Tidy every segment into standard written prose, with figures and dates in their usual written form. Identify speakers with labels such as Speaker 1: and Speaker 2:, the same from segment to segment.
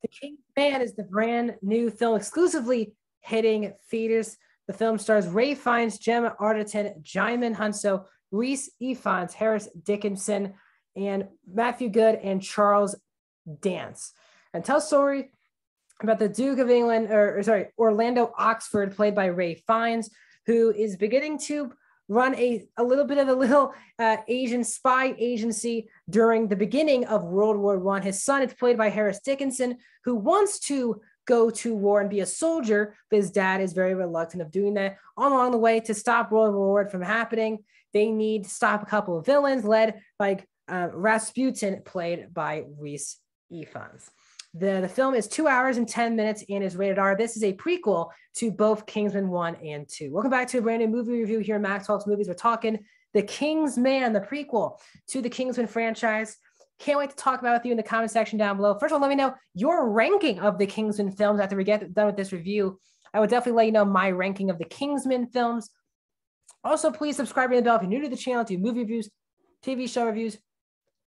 Speaker 1: The King's Man is the brand new film exclusively hitting theaters. The film stars Ray Fiennes, Gemma Arterton, Jaimin Hunso, Rhys Ifans, Harris Dickinson, and Matthew Good and Charles Dance. And tells story about the Duke of England, Orlando Oxford, played by Ray Fiennes, who is beginning to run a little Asian spy agency during the beginning of World War I. His son is played by Harris Dickinson, who wants to go to war and be a soldier, but his dad is very reluctant of doing that. Along the way, to stop World War I from happening, they need to stop a couple of villains led by Rasputin, played by Rhys Ifans. The film is 2 hours and 10 minutes and is rated R. This is a prequel to both Kingsman 1 and 2. Welcome back to a brand new movie review here at Max Talks Movies. We're talking The King's Man, the prequel to the Kingsman franchise. Can't wait to talk about it with you in the comment section down below. First of all, let me know your ranking of the Kingsman films after we get done with this review. I would definitely let you know my ranking of the Kingsman films. Also, please subscribe to the bell if you're new to the channel, to movie reviews, TV show reviews,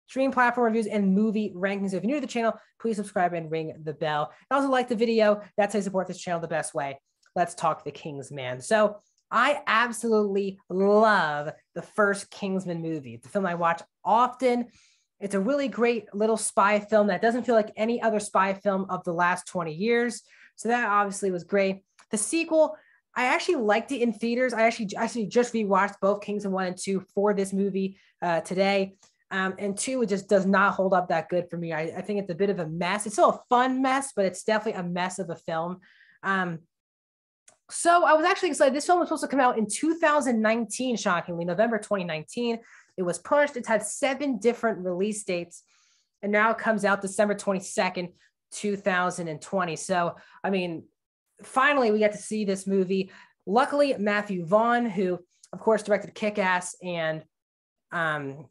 Speaker 1: stream platform reviews, and movie rankings. If you're new to the channel, please subscribe and ring the bell. And also like the video. That's how you support this channel the best way. Let's talk The King's Man. So I absolutely love the first Kingsman movie. It's a film I watch often. It's a really great little spy film that doesn't feel like any other spy film of the last 20 years. So that obviously was great. The sequel, I actually liked it in theaters. I actually just rewatched both Kingsman 1 and 2 for this movie today. And 2, it just does not hold up that good for me. I think it's a bit of a mess. It's still a fun mess, but it's definitely a mess of a film. So I was actually excited. This film was supposed to come out in 2019, shockingly, November 2019. It was pushed. It's had 7 different release dates, and now it comes out December 22nd, 2020. So, I mean, finally we get to see this movie. Luckily, Matthew Vaughn, who, of course, directed Kick-Ass and X-Men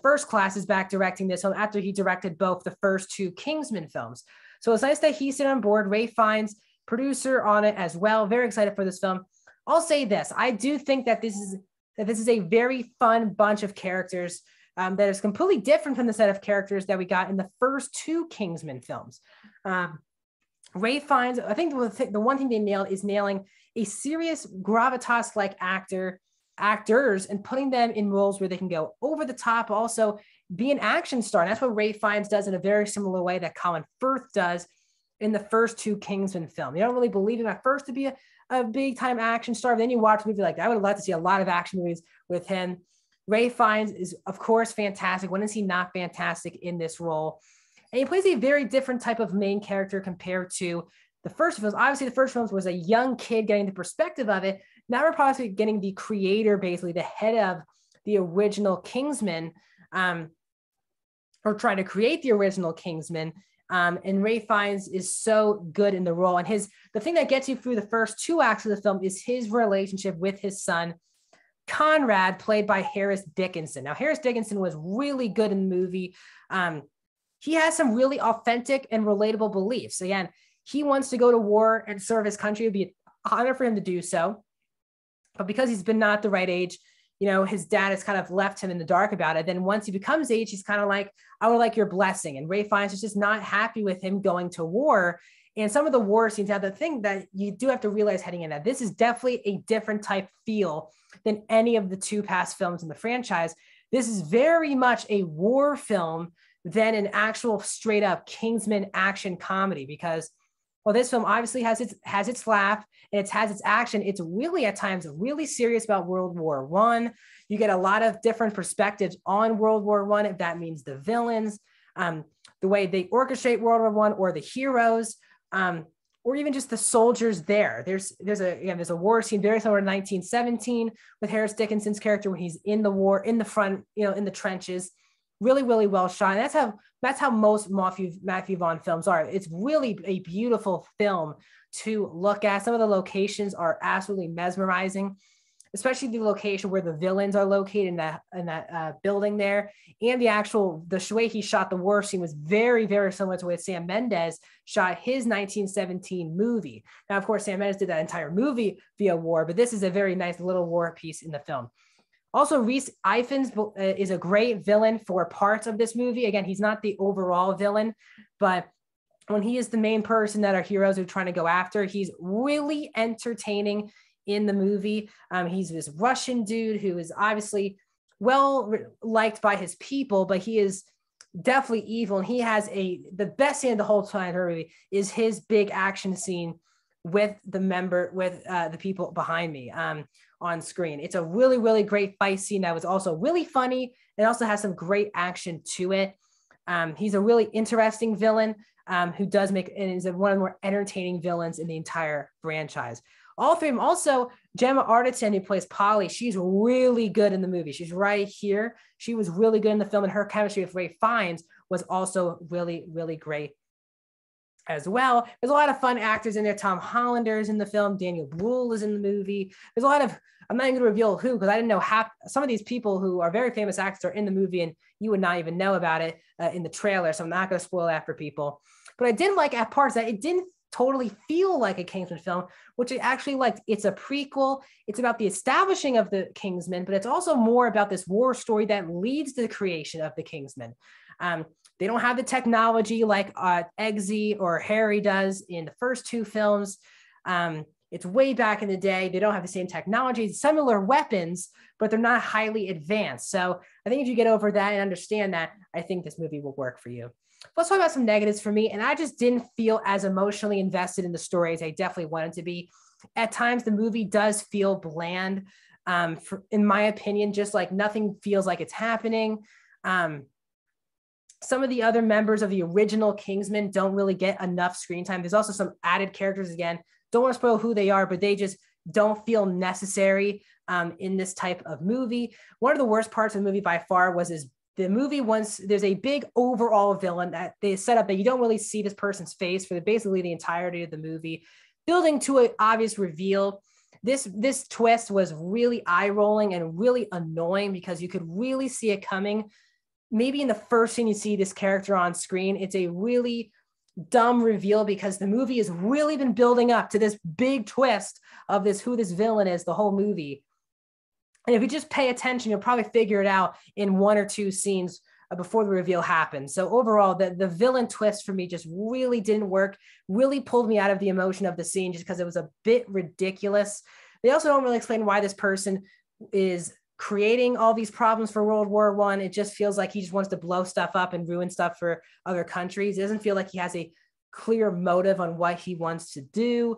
Speaker 1: First Class, is back directing this film after he directed both the first 2 Kingsman films. So it's nice that he's sitting on board. Ray Fiennes, producer on it as well. Very excited for this film. I'll say this. I do think that this is a very fun bunch of characters that is completely different from the set of characters that we got in the first 2 Kingsman films. Ray Fiennes, I think the one thing they nailed is nailing a serious gravitas-like actors and putting them in roles where they can go over the top, also be an action star. And that's what Ray Fiennes does in a very similar way that Colin Firth does in the first 2 Kingsman films. You don't really believe him at first to be a big time action star, but then you watch a movie like that. I would love to see a lot of action movies with him. Ray Fiennes is, of course, fantastic. When is he not fantastic in this role? And he plays a very different type of main character compared to the first films. Obviously, the first films was a young kid getting the perspective of it. Now we're possibly getting the creator, basically the head of the original Kingsman, or trying to create the original Kingsman. And Ray Fiennes is so good in the role. And the thing that gets you through the first 2 acts of the film is his relationship with his son, Conrad, played by Harris Dickinson. Now, Harris Dickinson was really good in the movie. He has some really authentic and relatable beliefs. Again, he wants to go to war and serve his country. It would be an honor for him to do so. But because he's been not the right age, his dad has kind of left him in the dark about it. Then once he becomes age, he's kind of like, I would like your blessing. And Ray Fiennes is just not happy with him going to war. And some of the war scenes have the thing that you do have to realize heading in that this is definitely a different type feel than any of the 2 past films in the franchise. This is very much a war film than an actual straight up Kingsman action comedy, because well, this film obviously has its laugh and it has its action. It's really at times really serious about World War I. You get a lot of different perspectives on World War I, if that means the villains, the way they orchestrate World War I, or the heroes, or even just the soldiers there. There's a war scene very similar to 1917 with Harris Dickinson's character when he's in the war, in the front, in the trenches. Really, really well shot. And that's how most Matthew Vaughn films are. It's really a beautiful film to look at. Some of the locations are absolutely mesmerizing, especially the location where the villains are located in that building there. And the way he shot the war scene was very, very similar to the way Sam Mendes shot his 1917 movie. Now, of course, Sam Mendes did that entire movie via war, but this is a very nice little war piece in the film. Also, Rhys Ifans is a great villain for parts of this movie. Again, he's not the overall villain, but when he is the main person that our heroes are trying to go after, he's really entertaining in the movie. He's this Russian dude who is obviously well liked by his people, but he is definitely evil. And he has the best scene of the whole time movie is his big action scene with the people behind me on screen. It's a really, really great fight scene that was also really funny. It also has some great action to it. He's a really interesting villain who does make, and is one of the more entertaining villains in the entire franchise. All three of them. Also, Gemma Arterton, who plays Polly, she's really good in the movie. She's right here. She was really good in the film, and her chemistry with Ralph Fiennes was also really, really great as well. There's a lot of fun actors in there. Tom Hollander's in the film. Daniel Bruhl is in the movie. There's a lot of, I'm not even going to reveal who, because I didn't know some of these people who are very famous actors are in the movie, and you would not even know about it in the trailer. So I'm not going to spoil that for people. But I did like at parts that it didn't totally feel like a Kingsman film, which I actually liked. It's a prequel. It's about the establishing of the Kingsmen, but it's also more about this war story that leads to the creation of the Kingsmen. They don't have the technology like Eggsy or Harry does in the first two films. It's way back in the day. They don't have the same technology, similar weapons, but they're not highly advanced. So I think if you get over that and understand that, I think this movie will work for you. Let's talk about some negatives for me. And I just didn't feel as emotionally invested in the story as I definitely wanted to be. At times, the movie does feel bland. In my opinion, just like nothing feels like it's happening. Some of the other members of the original Kingsmen don't really get enough screen time. There's also some added characters, again, don't want to spoil who they are, but they just don't feel necessary in this type of movie. One of the worst parts of the movie by far was the movie, once there's a big overall villain that they set up that you don't really see this person's face for basically the entirety of the movie, building to an obvious reveal. This twist was really eye-rolling and really annoying because you could really see it coming. Maybe in the first scene you see this character on screen, it's a really dumb reveal because the movie has really been building up to this big twist of who this villain is the whole movie. And if you just pay attention, you'll probably figure it out in one or two scenes before the reveal happens. So overall, the villain twist for me just really didn't work, really pulled me out of the emotion of the scene just because it was a bit ridiculous. They also don't really explain why this person is creating all these problems for World War I. It just feels like he just wants to blow stuff up and ruin stuff for other countries. It doesn't feel like he has a clear motive on what he wants to do.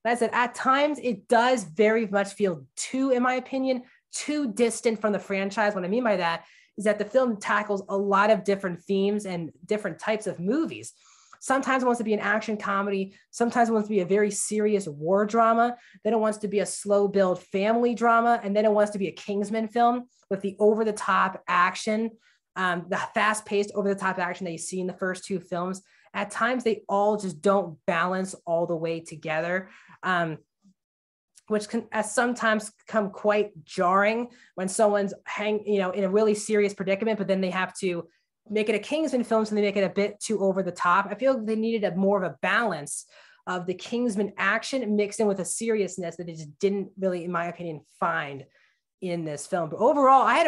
Speaker 1: Like I said, at times it does very much feel in my opinion, too distant from the franchise. What I mean by that is that the film tackles a lot of different themes and different types of movies. Sometimes it wants to be an action comedy. Sometimes it wants to be a very serious war drama. Then it wants to be a slow build family drama. And then it wants to be a Kingsman film with the over-the-top action, the fast-paced over-the-top action that you see in the first two films. At times, they all just don't balance all the way together, which can sometimes come quite jarring when someone's in a really serious predicament, but then they have to make it a Kingsman film, so they make it a bit too over the top. I feel like they needed more of a balance of the Kingsman action mixed in with a seriousness that they just didn't really, in my opinion, find in this film. But overall, I had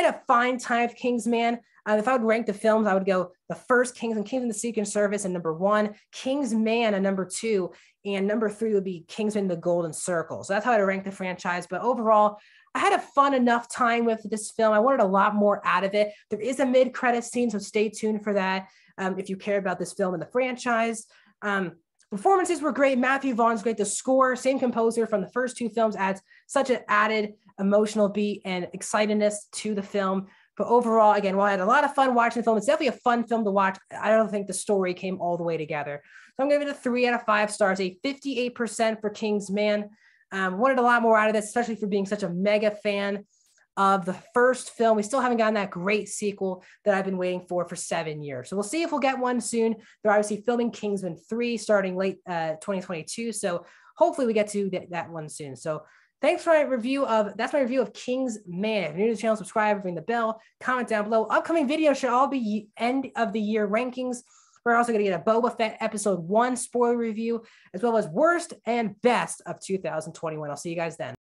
Speaker 1: a fine time with Kingsman. If I would rank the films, I would go the first Kingsman the Secret Service and #1, Kingsman and #2, and #3 would be Kingsman the Golden Circle. So that's how I'd rank the franchise. But overall, I had a fun enough time with this film. I wanted a lot more out of it. There is a mid-credit scene, so stay tuned for that if you care about this film and the franchise. Performances were great. Matthew Vaughn's great. The score, same composer from the first two films, adds such an added emotional beat and excitedness to the film. But overall, again, while I had a lot of fun watching the film, it's definitely a fun film to watch. I don't think the story came all the way together. So I'm going to give it a 3 out of 5 stars, a 58% for Kingsman. Wanted a lot more out of this, especially for being such a mega fan of the first film. We still haven't gotten that great sequel that I've been waiting for 7 years. So we'll see if we'll get one soon. They're obviously filming Kingsman 3 starting late 2022. So hopefully we get to that one soon. So thanks for that's my review of Kingsman. If you're new to the channel, subscribe, ring the bell, comment down below. Upcoming videos should all be end of the year rankings. We're also going to get a Boba Fett episode 1 spoiler review, as well as worst and best of 2021. I'll see you guys then.